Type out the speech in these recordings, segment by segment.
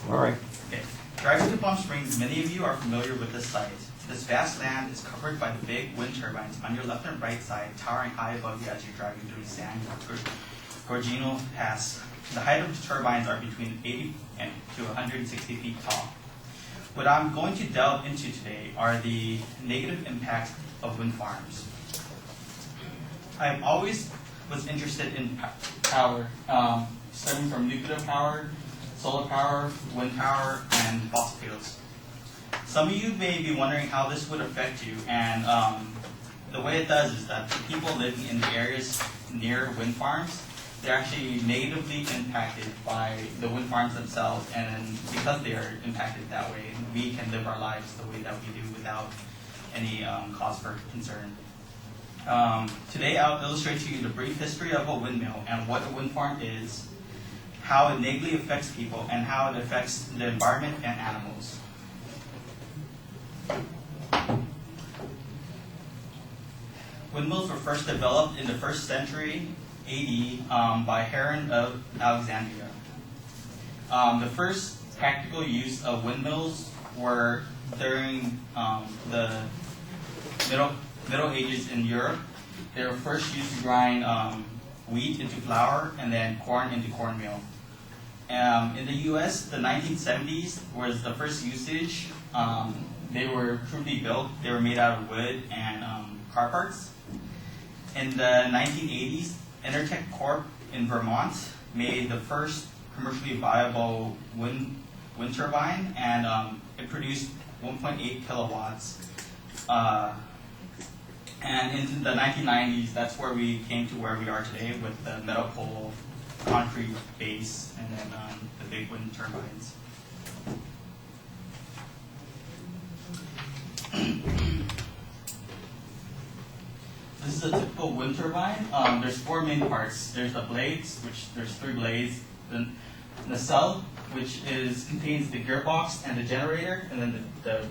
All right. Okay. Driving to Palm Springs, many of you are familiar with this site. This vast land is covered by the big wind turbines on your left and right side, towering high above you as you're driving through San Gorgino Pass. The height of the turbines are between 80 to 160 feet tall. What I'm going to delve into today are the negative impacts of wind farms. I've always was interested in power, starting from nuclear power, solar power, wind power, and fossil fuels. Some of you may be wondering how this would affect you, and the way it does is that the people living in the areas near wind farms, they're actually negatively impacted by the wind farms themselves, and because they are impacted that way, we can live our lives the way that we do without any cause for concern. Today I'll illustrate to you the brief history of a windmill and what a wind farm is, how it negatively affects people, and how it affects the environment and animals. Windmills were first developed in the 1st century AD by Heron of Alexandria. The first practical use of windmills were during the Middle Ages in Europe. They were first used to grind wheat into flour and then corn into cornmeal. In the U.S., the 1970s was the first usage. They were crudely built. They were made out of wood and car parts. In the 1980s, Intertech Corp in Vermont made the first commercially viable wind turbine, and it produced 1.8 kilowatts. And in the 1990s, that's where we came to where we are today with the metal pole, concrete base, and then the big wind turbines. This is a typical wind turbine. There's 4 main parts. There's the blades, which there's 3 blades. Then the nacelle, which contains the gearbox and the generator, and then the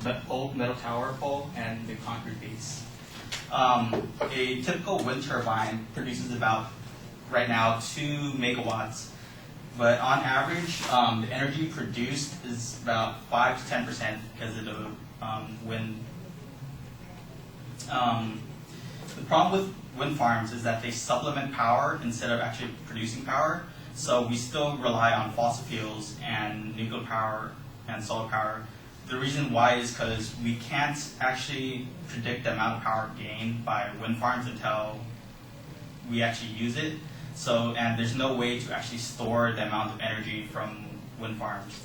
metal tower pole and the concrete base. A typical wind turbine produces about, right now, 2 megawatts. But on average, the energy produced is about 5 to 10% because of the wind. The problem with wind farms is that they supplement power instead of actually producing power. So we still rely on fossil fuels and nuclear power and solar power. The reason why is because we can't actually predict the amount of power gained by wind farms until we actually use it. So, and there's no way to actually store the amount of energy from wind farms.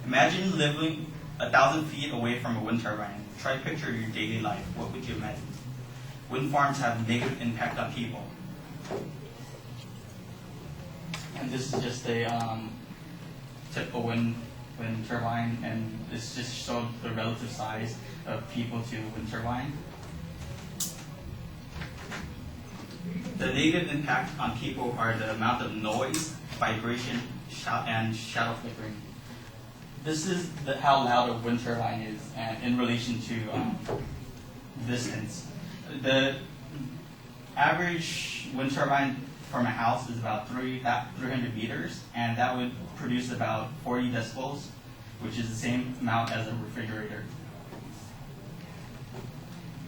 Imagine living 1,000 feet away from a wind turbine. Try to picture your daily life. What would you imagine? Wind farms have negative impact on people. And this is just a typical wind turbine, and this just shows the relative size of people to wind turbine. The negative impact on people are the amount of noise, vibration, and shadow flickering. This is how loud a wind turbine is in relation to distance. The average wind turbine from a house is about 300 meters, and that would produce about 40 decibels, which is the same amount as a refrigerator.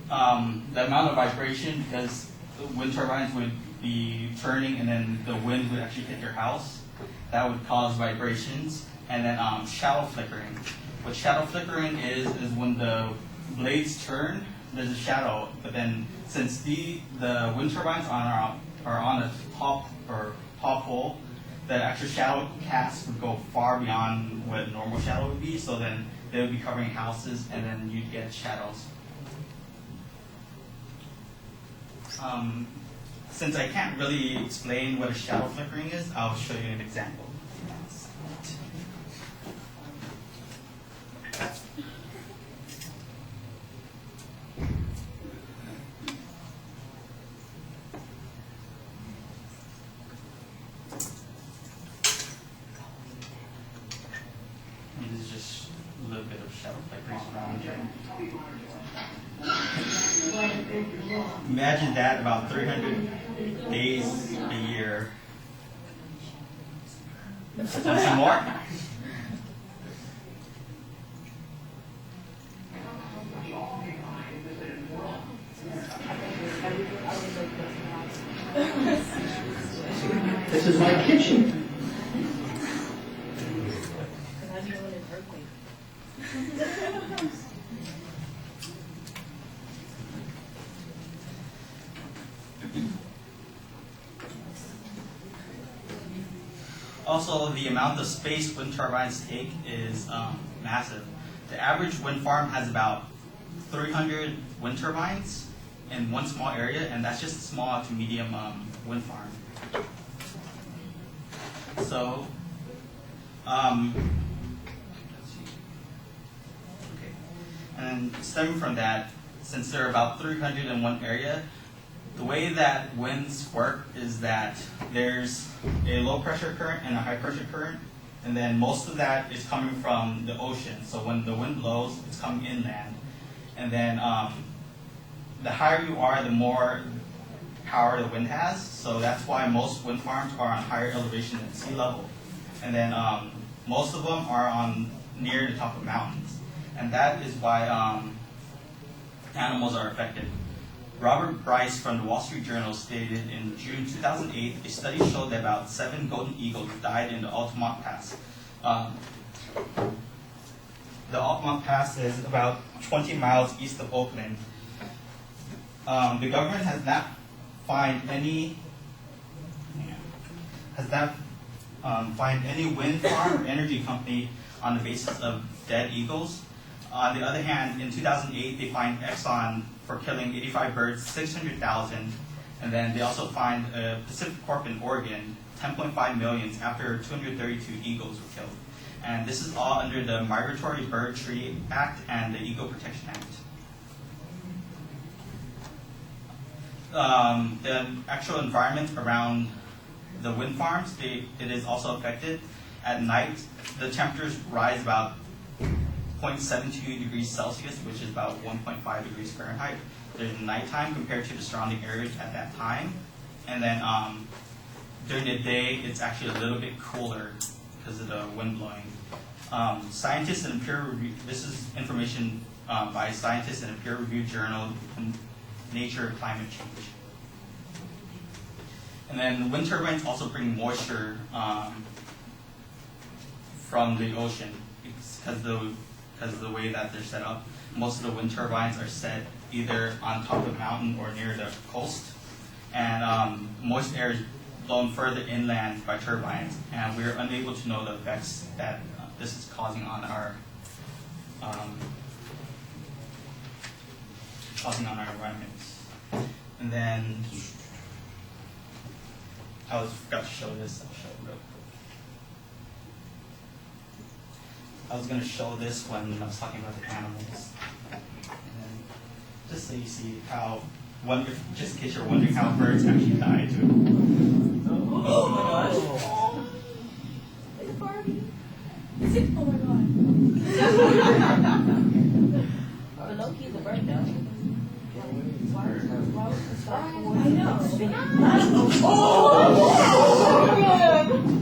The amount of vibration, because the wind turbines would be turning and then the wind would actually hit your house, that would cause vibrations. And then shadow flickering. What shadow flickering is when the blades turn, there's a shadow, but then since the wind turbines are on a top pole, the actual shadow cast would go far beyond what normal shadow would be, so then they would be covering houses and then you'd get shadows. Since I can't really explain what a shadow flickering is, I'll show you an example. This is just a little bit of shadow flickering around here. Imagine that about 300 days a year. Want some more? This is my kitchen. Also, the amount of space wind turbines take is massive. The average wind farm has about 300 wind turbines in one small area, and that's just a small to medium wind farm. So, okay. And stemming from that, since there are about 300 in one area, the way that winds work is that there's a low pressure current and a high pressure current, and then most of that is coming from the ocean. So when the wind blows, it's coming inland. And then the higher you are, the more power the wind has. So that's why most wind farms are on higher elevation than sea level. And then most of them are on near the top of mountains. And that is why animals are affected. Robert Bryce from the Wall Street Journal stated in June 2008, a study showed that about 7 golden eagles died in the Altamont Pass. The Altamont Pass is about 20 miles east of Oakland. The government has not find any wind farm or energy company on the basis of dead eagles. On the other hand, in 2008, they fined Exxon for killing 85 birds, 600,000, and then they also fined Pacific Corp in Oregon 10.5 million after 232 eagles were killed. And this is all under the Migratory Bird Tree Act and the Eagle Protection Act. The actual environment around the wind farms, it is also affected. At night, the temperatures rise about 0.72 degrees Celsius, which is about 1.5 degrees Fahrenheit. There's nighttime compared to the surrounding areas at that time. And then during the day, it's actually a little bit cooler because of the wind blowing. Scientists in a this is information by scientists in a peer-reviewed journal, Nature Climate Change. And then wind turbines also bring moisture from the ocean because of the way that they're set up. Most of the wind turbines are set either on top of a mountain or near the coast. And moist air is blown further inland by turbines, and we're unable to know the effects that this is causing on our environment. And then I forgot to show this. I'll show it real quick. I was going to show this when I was talking about the animals. And then, just so you see how, just in case you're wondering how birds actually die too. Oh my gosh. It's a Barbie. Oh my god. But low-key the bird though. I know.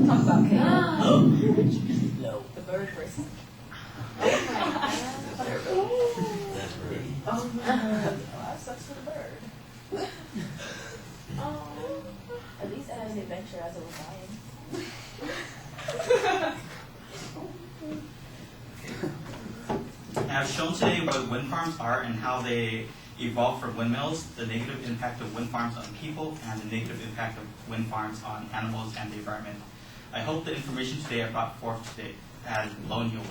Talk about chaos. The bird versus. Oh my god. That sucks for the bird. At least I had an adventure as I was dying. I've shown today what wind farms are and how they evolved from windmills, the negative impact of wind farms on people, and the negative impact of wind farms on animals and the environment. I hope the information today I brought forth today has blown you away.